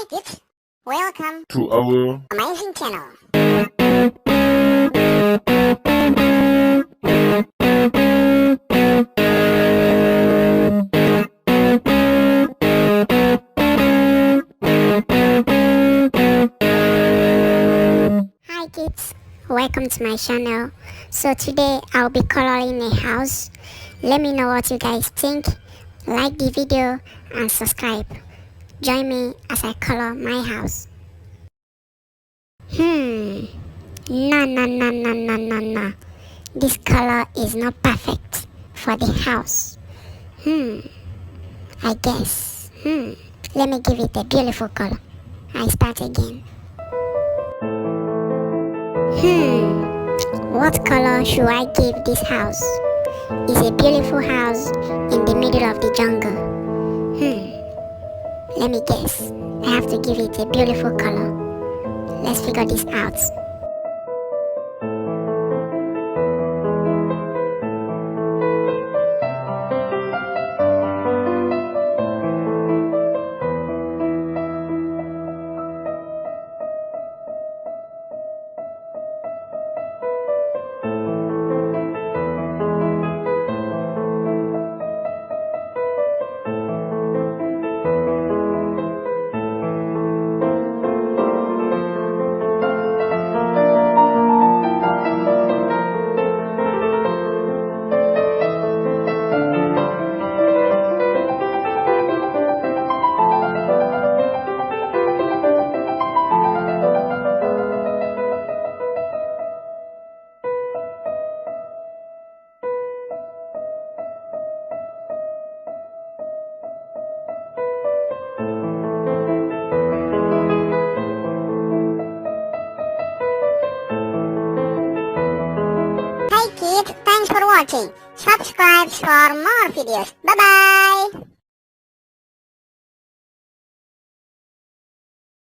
Hi kids, welcome to our amazing channel. Hi kids, welcome to my channel. So today I'll be coloring a house. Let me know what you guys think. Like the video and subscribe. Join me as I color my house. No. This color is not perfect for the house. I guess. Let me give it a beautiful color. I start again. What color should I give this house? It's a beautiful house in the middle of the jungle. Let me guess. I have to give it a beautiful color. Let's figure this out. Hey kids, thanks for watching. Subscribe for more videos. Bye bye.